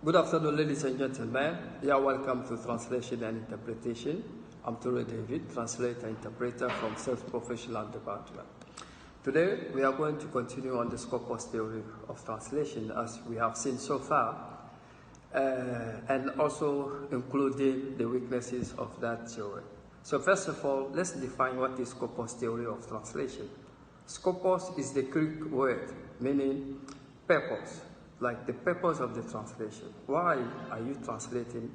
Good afternoon, ladies and gentlemen. You are welcome to Translation and Interpretation. I'm Ture David, translator and interpreter from Self-Professional Department. Today, we are going to continue on the Skopos theory of translation as we have seen so far, and also including the weaknesses of that theory. So first of all, let's define what is Skopos theory of translation. Skopos is the Greek word meaning purpose, like the purpose of the translation. Why are you translating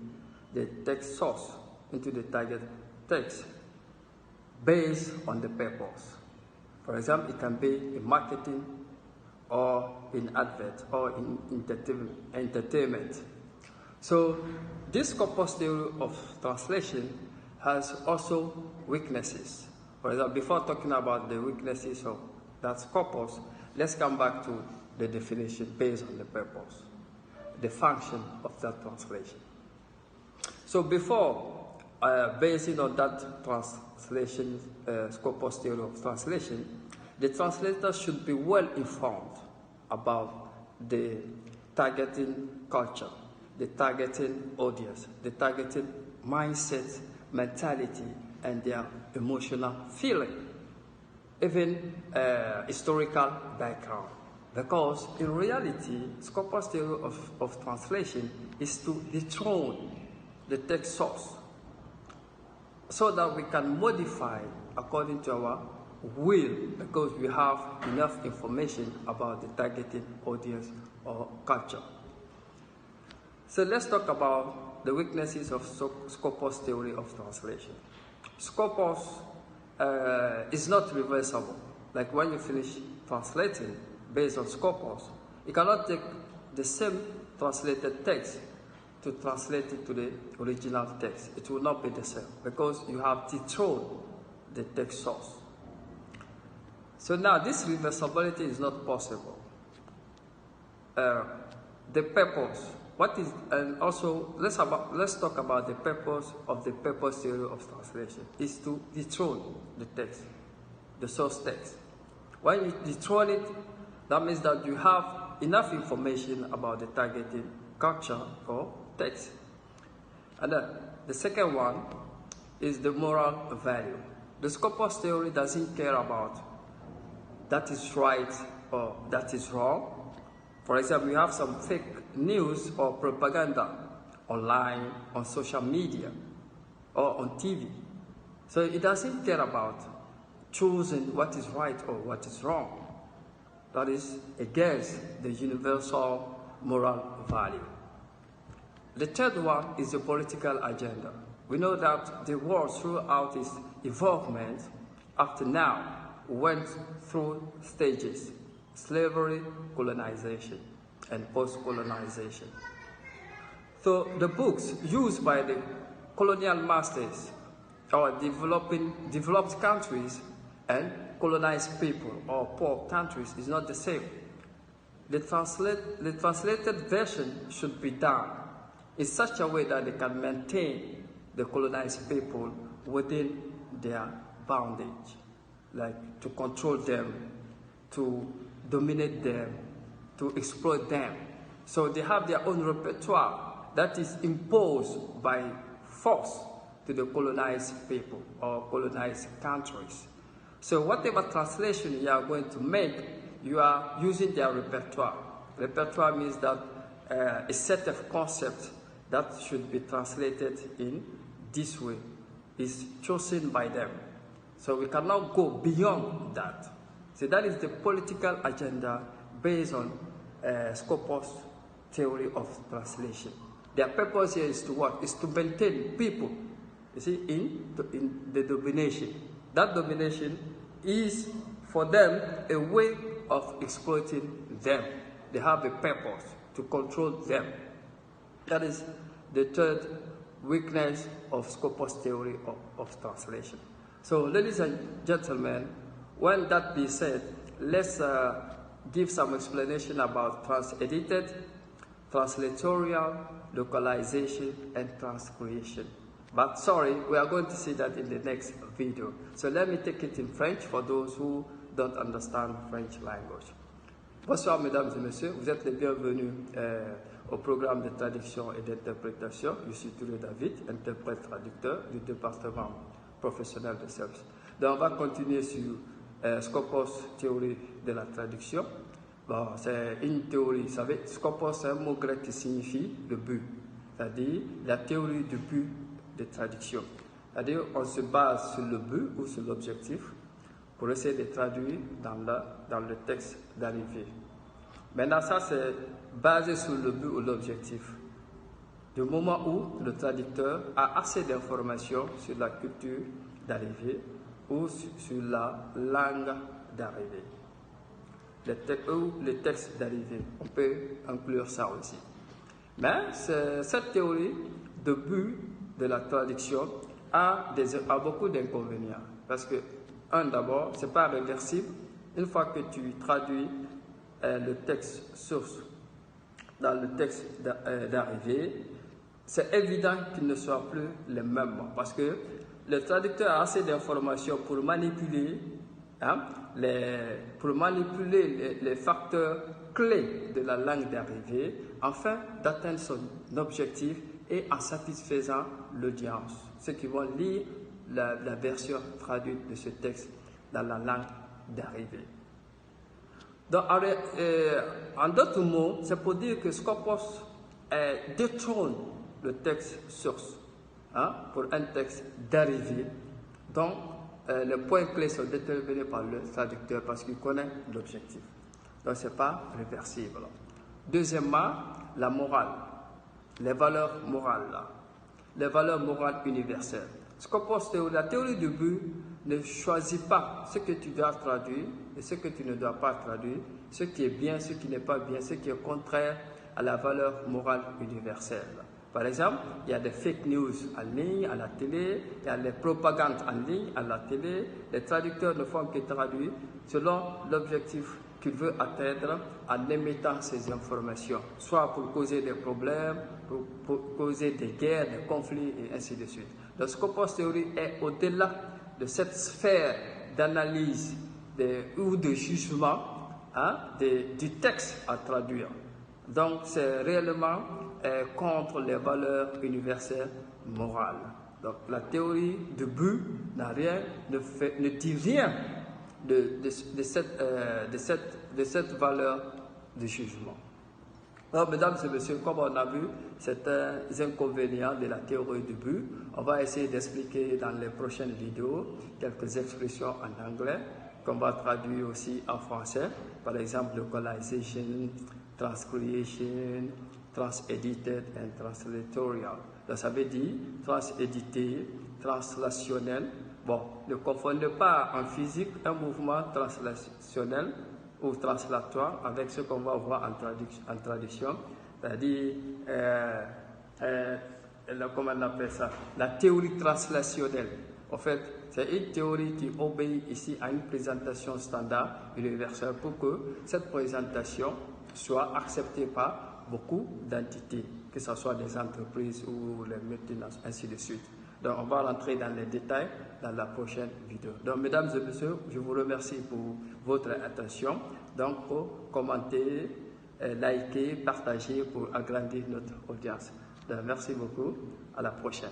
the text source into the target text? Based on the purpose. For example, it can be in marketing or in advert or in entertainment. So this Skopos theory of translation has also weaknesses. For example, before talking about the weaknesses of that Skopos, let's come back to the definition based on the purpose, the function of that translation. So before basing on that translation, Skopos theory of translation, the translator should be well informed about the targeting culture, the targeting audience, the targeting mindset, mentality, and their emotional feeling, even historical background. Because in reality, Skopos theory of translation is to dethrone the text source so that we can modify according to our will, because we have enough information about the targeted audience or culture. So let's talk about the weaknesses of Skopos theory of translation. Skopos is not reversible. Like when you finish translating based on Skopos, you cannot take the same translated text to translate it to the original text. It will not be the same because you have dethroned the text source. So now this reversibility is not possible. The purpose, what is, and also let's talk about the purpose of the purpose theory of translation, is to dethrone the text, the source text. When you dethrone it, that means that you have enough information about the targeted culture or text. And the second one is the moral value. The Skopos theory doesn't care about that is right or that is wrong. For example, you have some fake news or propaganda online, on social media, or on TV. So it doesn't care about choosing what is right or what is wrong. That is against the universal moral value. The third one is the political agenda. We know that the world throughout its involvement up to now went through stages: slavery, colonization, and post-colonization. So the books used by the colonial masters or developed countries and colonized people or poor countries is not the same. The translated version should be done in such a way that they can maintain the colonized people within their bondage, like to control them, to dominate them, to exploit them. So they have their own repertoire that is imposed by force to the colonized people or colonized countries. So whatever translation you are going to make, you are using their repertoire. Repertoire means that a set of concepts that should be translated in this way is chosen by them. So we cannot go beyond that. So that is the political agenda based on Skopos theory of translation. Their purpose here is to what? Is to maintain people, you see, in the domination. That domination is for them a way of exploiting them. They have a purpose to control them. That is the third weakness of Skopos theory of translation. So ladies and gentlemen, when that being said, let's give some explanation about trans-edited, translatorial, localization, and transcreation. But sorry, we are going to see that in the next video. So let me take it in French for those who don't understand French language. Bonsoir mesdames et messieurs, vous êtes les bienvenus au programme de traduction et d'interprétation. Je suis Touré David, interprète traducteur du département professionnel de service. Donc on va continuer sur Skopos, théorie de la traduction. Bon, c'est une théorie, vous savez, Skopos c'est un mot grec qui signifie le but, c'est-à-dire la théorie du but de traduction. C'est-à-dire on se base sur le but ou sur l'objectif pour essayer de traduire dans le texte d'arrivée. Maintenant, ça c'est basé sur le but ou l'objectif. Du moment où le traducteur a assez d'informations sur la culture d'arrivée ou sur la langue d'arrivée. Les textes d'arrivée, on peut inclure ça aussi. Mais cette théorie de but de la traduction a beaucoup d'inconvénients. Parce que, d'abord, ce n'est pas réversible. Une fois que tu traduis le texte source dans le texte d'arrivée, c'est évident qu'ils ne soient plus les mêmes. Parce que le traducteur a assez d'informations pour manipuler, les facteurs clés de la langue d'arrivée afin d'atteindre son objectif et en satisfaisant l'audience, ceux qui vont lire la version traduite de ce texte dans la langue d'arrivée. Donc, en d'autres mots, c'est pour dire que Skopos détrône le texte source pour un texte d'arrivée. Donc, les points clés sont déterminés par le traducteur parce qu'il connaît l'objectif. Donc, ce n'est pas réversible. Deuxièmement, la morale, les valeurs morales, les valeurs morales universelles. Skopos, la théorie du but ne choisit pas ce que tu dois traduire et ce que tu ne dois pas traduire, ce qui est bien, ce qui n'est pas bien, ce qui est contraire à la valeur morale universelle. Par exemple, il y a des fake news en ligne, à la télé, il y a les propagandes en ligne, à la télé. Les traducteurs ne font que traduire selon l'objectif qu'il veut atteindre en émettant ces informations, soit pour causer des problèmes, pour causer des guerres, des conflits et ainsi de suite. Donc, Skopos théorie est au-delà de cette sphère d'analyse ou de jugement du texte à traduire. Donc, c'est réellement contre les valeurs universelles morales. Donc, la théorie du but ne dit rien de cette valeur de jugement. Alors, mesdames et messieurs, comme on a vu, c'est un inconvénient de la théorie du but. On va essayer d'expliquer dans les prochaines vidéos quelques expressions en anglais qu'on va traduire aussi en français. Par exemple, localization, transcreation, transeditated and translatorial. Donc, ça veut dire transédité, translationnel. Bon, ne confondez pas en physique un mouvement translationnel ou translatoire avec ce qu'on va voir en traduction, c'est-à-dire, comment on appelle ça, la théorie translationnelle. En fait, c'est une théorie qui obéit ici à une présentation standard universelle pour que cette présentation soit acceptée par beaucoup d'entités, que ce soit des entreprises ou les multinationales, ainsi de suite. Donc, on va rentrer dans les détails dans la prochaine vidéo. Donc, mesdames et messieurs, je vous remercie pour votre attention. Donc, commentez, likez, partagez pour agrandir notre audience. Donc, merci beaucoup. À la prochaine.